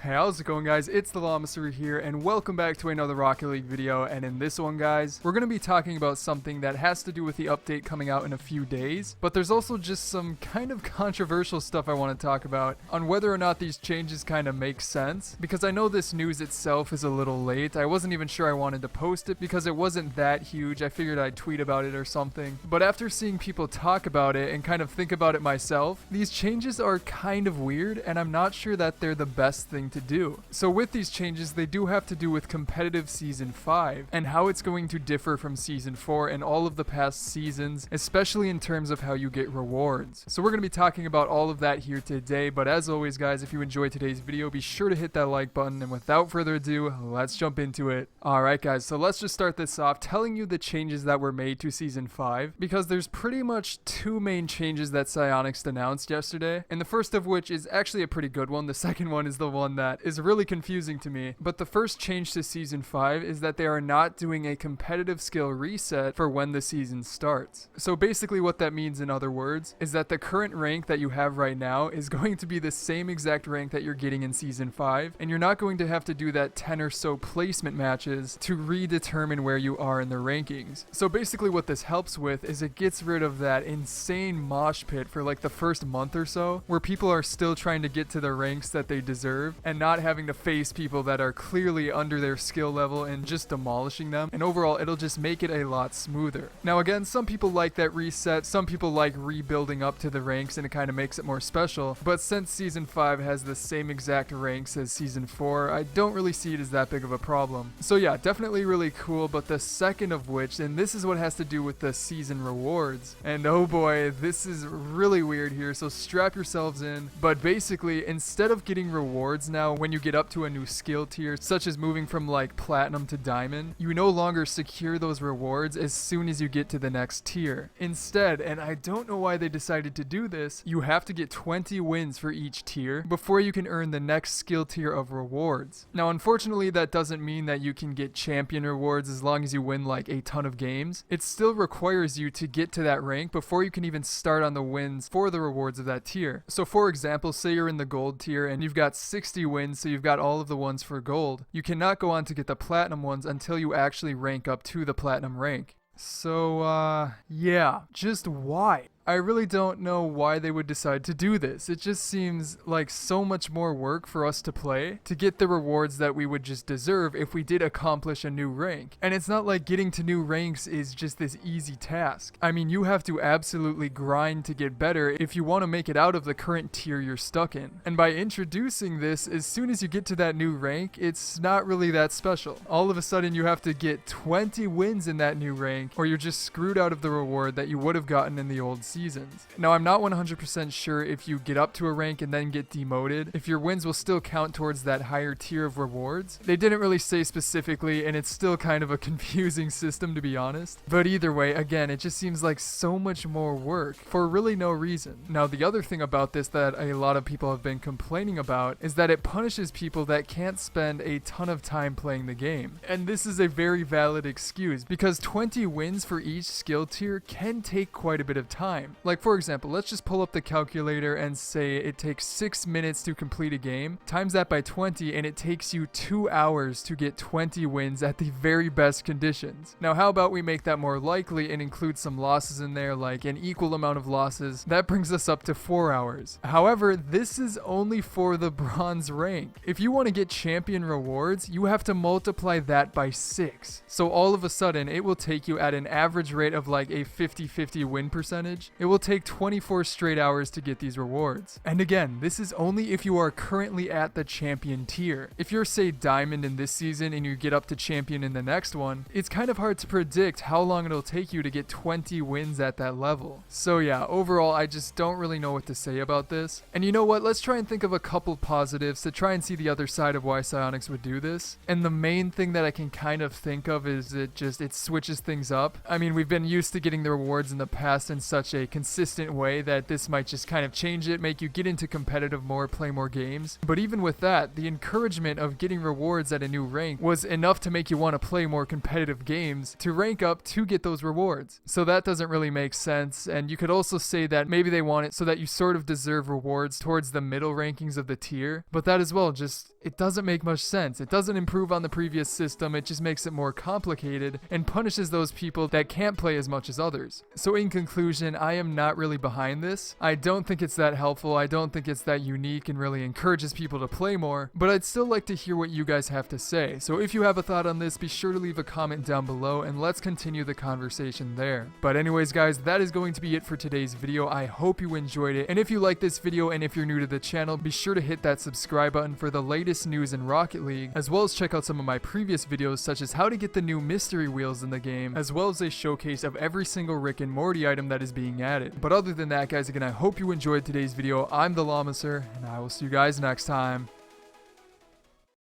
Hey, how's it going, guys? It's TheLlamaSir here, and welcome back to another Rocket League video. And in this one, guys, we're going to be talking about something that has to do with the update coming out in a few days, but there's also just some kind of controversial stuff I want to talk about on whether or not these changes kind of make sense, because I know this news itself is a little late. I wasn't even sure I wanted to post it because it wasn't that huge. I figured I'd tweet about it or something, but after seeing people talk about it and kind of think about it myself, these changes are kind of weird, and I'm not sure that they're the best thing to do. So with these changes, they do have to do with competitive Season 5 and how it's going to differ from Season 4 and all of the past seasons, especially in terms of how you get rewards. So we're going to be talking about all of that here today, but as always, guys, if you enjoyed today's video, be sure to hit that like button, and without further ado, let's jump into it. Alright, guys, so let's just start this off telling you the changes that were made to Season 5, because there's pretty much two main changes that Psyonix announced yesterday, and the first of which is actually a pretty good one. The second one is the one that is really confusing to me. But the first change to Season 5 is that they are not doing a competitive skill reset for when the season starts. So basically what that means, in other words, is that the current rank that you have right now is going to be the same exact rank that you're getting in Season 5, and you're not going to have to do that 10 or so placement matches to redetermine where you are in the rankings. So basically what this helps with is it gets rid of that insane mosh pit for like the first month or so, where people are still trying to get to the ranks that they deserve and not having to face people that are clearly under their skill level and just demolishing them. And overall, it'll just make it a lot smoother. Now again, some people like that reset, some people like rebuilding up to the ranks, and it kind of makes it more special. But since Season 5 has the same exact ranks as Season 4, I don't really see it as that big of a problem. So yeah, definitely really cool. But the second of which, and this is what has to do with the season rewards, and oh boy, this is really weird here, so strap yourselves in. But basically, instead of getting rewards now when you get up to a new skill tier, such as moving from like platinum to diamond, you no longer secure those rewards as soon as you get to the next tier. Instead, and I don't know why they decided to do this, you have to get 20 wins for each tier before you can earn the next skill tier of rewards. Now unfortunately, that doesn't mean that you can get champion rewards as long as you win like a ton of games. It still requires you to get to that rank before you can even start on the wins for the rewards of that tier. So for example, say you're in the gold tier and you've got 60 wins, so you've got all of the ones for gold. You cannot go on to get the platinum ones until you actually rank up to the platinum rank. So, yeah, just why? I really don't know why they would decide to do this. It just seems like so much more work for us to play to get the rewards that we would just deserve if we did accomplish a new rank. And it's not like getting to new ranks is just this easy task. I mean, you have to absolutely grind to get better if you want to make it out of the current tier you're stuck in. And by introducing this, as soon as you get to that new rank, it's not really that special. All of a sudden, you have to get 20 wins in that new rank, or you're just screwed out of the reward that you would have gotten in the old seasons. Now, I'm not 100% sure if you get up to a rank and then get demoted, if your wins will still count towards that higher tier of rewards. They didn't really say specifically, and it's still kind of a confusing system, to be honest. But either way, again, it just seems like so much more work for really no reason. Now, the other thing about this that a lot of people have been complaining about is that it punishes people that can't spend a ton of time playing the game. And this is a very valid excuse, because 20 wins for each skill tier can take quite a bit of time. Like for example, let's just pull up the calculator and say it takes 6 minutes to complete a game. Times that by 20 and it takes you 2 hours to get 20 wins at the very best conditions. Now how about we make that more likely and include some losses in there, like an equal amount of losses. That brings us up to 4 hours. However, this is only for the bronze rank. If you want to get champion rewards, you have to multiply that by 6. So all of a sudden, it will take you at an average rate of like a 50-50 win percentage. It will take 24 straight hours to get these rewards. And again, this is only if you are currently at the champion tier. If you're, say, diamond in this season and you get up to champion in the next one, it's kind of hard to predict how long it'll take you to get 20 wins at that level. So yeah, overall, I just don't really know what to say about this. And you know what? Let's try and think of a couple positives to try and see the other side of why Psyonix would do this. And the main thing that I can kind of think of is it switches things up. I mean, we've been used to getting the rewards in the past in such a consistent way that this might just kind of change it, make you get into competitive more, play more games. But even with that, the encouragement of getting rewards at a new rank was enough to make you want to play more competitive games to rank up to get those rewards. So that doesn't really make sense. And you could also say that maybe they want it so that you sort of deserve rewards towards the middle rankings of the tier. But that as well, just it doesn't make much sense. It doesn't improve on the previous system. It just makes it more complicated and punishes those people that can't play as much as others. So in conclusion, I am not really behind this. I don't think it's that helpful. I don't think it's that unique and really encourages people to play more, but I'd still like to hear what you guys have to say. So if you have a thought on this, be sure to leave a comment down below and let's continue the conversation there. But anyways guys, that is going to be it for today's video. I hope you enjoyed it. And if you like this video and if you're new to the channel, be sure to hit that subscribe button for the latest news in Rocket League, as well as check out some of my previous videos such as how to get the new mystery wheels in the game, as well as a showcase of every single Rick and Morty item that is being added. But other than that guys, again, I hope you enjoyed today's video. I'm TheLlamaSir, and I will see you guys next time.